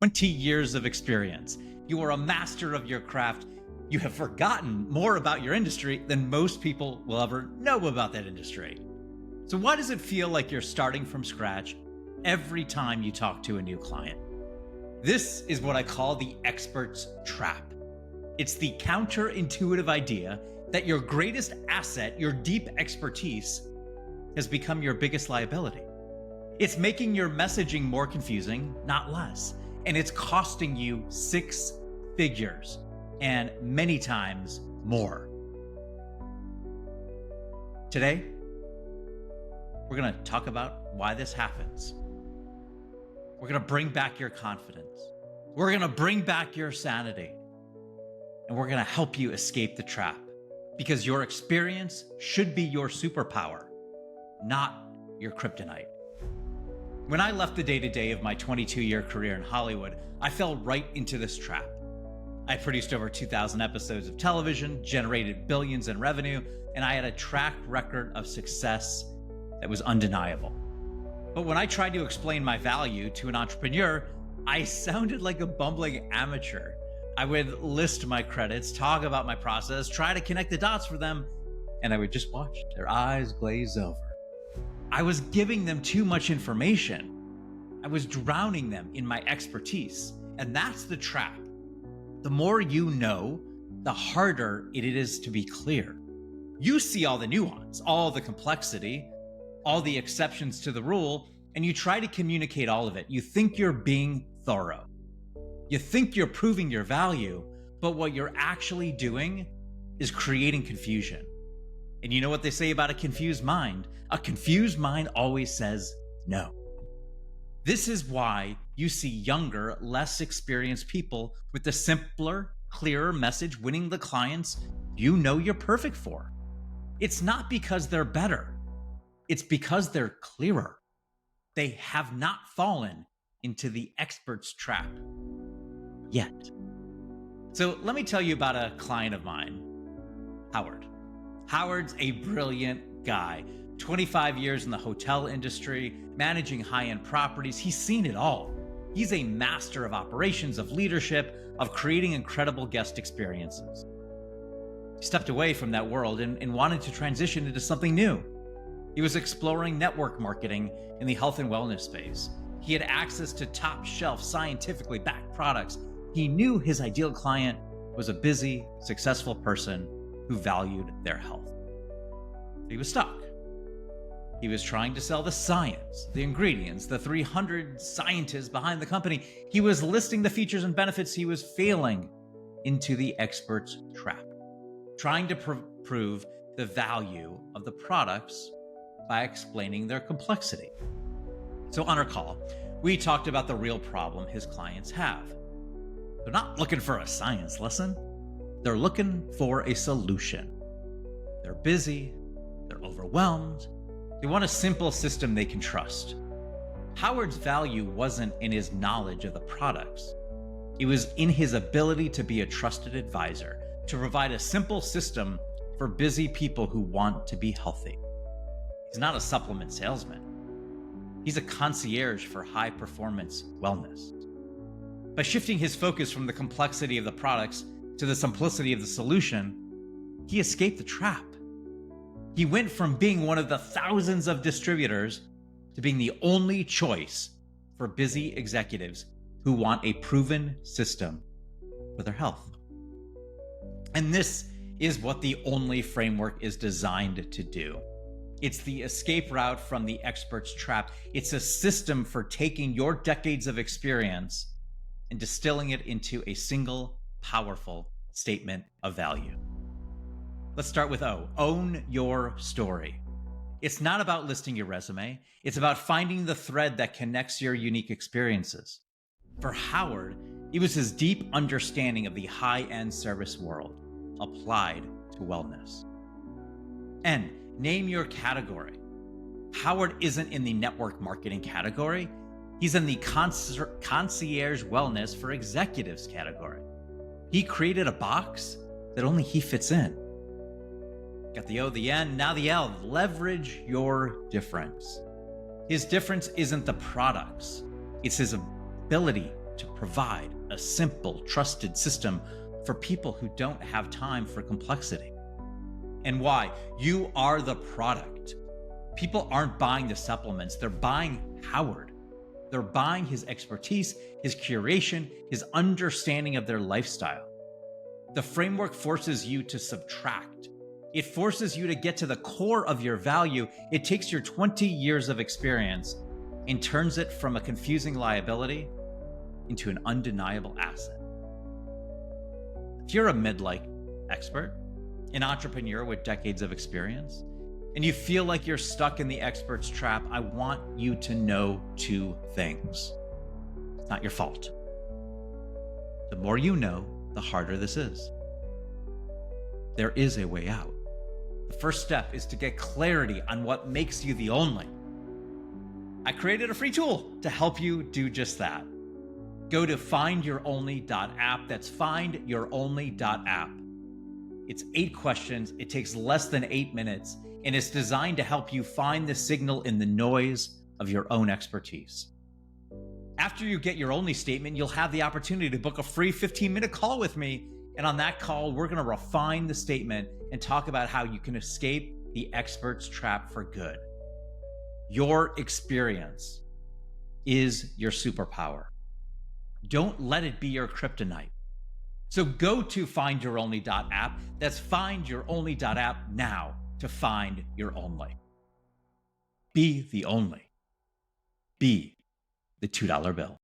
20 years of experience. You are a master of your craft. You have forgotten more about your industry than most people will ever know about that industry. So why does it feel like you're starting from scratch every time you talk to a new client? This is what I call the expert's trap. It's the counterintuitive idea that your greatest asset, your deep expertise, has become your biggest liability. It's making your messaging more confusing, not less. And it's costing you 6 figures and many times more. Today, we're going to talk about why this happens. We're going to bring back your confidence. We're going to bring back your sanity. And we're going to help you escape the trap, because your experience should be your superpower, not your kryptonite. When I left the day-to-day of my 22-year career in Hollywood, I fell right into this trap. I produced over 2,000 episodes of television, generated billions in revenue, and I had a track record of success that was undeniable. But when I tried to explain my value to an entrepreneur, I sounded like a bumbling amateur. I would list my credits, talk about my process, try to connect the dots for them, and I would just watch their eyes glaze over. I was giving them too much information. I was drowning them in my expertise. And that's the trap. The more you know, the harder it is to be clear. You see all the nuance, all the complexity, all the exceptions to the rule, and you try to communicate all of it. You think you're being thorough. You think you're proving your value, but what you're actually doing is creating confusion. And you know what they say about a confused mind? A confused mind always says no. This is why you see younger, less experienced people with the simpler, clearer message winning the clients you know you're perfect for. It's not because they're better. It's because they're clearer. They have not fallen into the expert's trap yet. So let me tell you about a client of mine, Howard. Howard's a brilliant guy, 25 years in the hotel industry, managing high-end properties. He's seen it all. He's a master of operations, of leadership, of creating incredible guest experiences. He stepped away from that world and wanted to transition into something new. He was exploring network marketing in the health and wellness space. He had access to top-shelf, scientifically backed products. He knew his ideal client was a busy, successful person who valued their health. He was stuck. He was trying to sell the science, the ingredients, the 300 scientists behind the company. He was listing the features and benefits. He was failing into the expert's trap, trying to prove the value of the products by explaining their complexity. So on our call, we talked about the real problem his clients have. They're not looking for a science lesson. They're looking for a solution. They're busy. They're overwhelmed. They want a simple system they can trust. Howard's value wasn't in his knowledge of the products. It was in his ability to be a trusted advisor, to provide a simple system for busy people who want to be healthy. He's not a supplement salesman. He's a concierge for high-performance wellness. By shifting his focus from the complexity of the products to the simplicity of the solution, he escaped the trap. He went from being one of the thousands of distributors to being the only choice for busy executives who want a proven system for their health. And this is what the only framework is designed to do. It's the escape route from the expert's trap. It's a system for taking your decades of experience and distilling it into a single, powerful statement of value. Let's start with O. Own your story. It's not about listing your resume. It's about finding the thread that connects your unique experiences. For Howard, it was his deep understanding of the high-end service world applied to wellness. N. Name your category. Howard isn't in the network marketing category. He's in the concierge wellness for executives category. He created a box that only he fits in. Got the O, the N, now the L. Leverage your difference. His difference isn't the products. It's his ability to provide a simple, trusted system for people who don't have time for complexity. And why? You are the product. People aren't buying the supplements, they're buying Howard. They're buying his expertise, his curation, his understanding of their lifestyle. The framework forces you to subtract. It forces you to get to the core of your value. It takes your 20 years of experience and turns it from a confusing liability into an undeniable asset. If you're a mid-like expert, an entrepreneur with decades of experience, and you feel like you're stuck in the expert's trap, I want you to know two things. It's not your fault. The more you know, the harder this is. There is a way out. The first step is to get clarity on what makes you the only. I created a free tool to help you do just that. Go to findyouronly.app. That's findyouronly.app. It's 8 questions. It takes less than 8 minutes, and it's designed to help you find the signal in the noise of your own expertise. After you get your only statement, you'll have the opportunity to book a free 15-minute call with me. And on that call, we're going to refine the statement and talk about how you can escape the expert's trap for good. Your experience is your superpower. Don't let it be your kryptonite. So go to findyouronly.app. That's findyouronly.app now to find your only. Be the only. Be the $2 bill.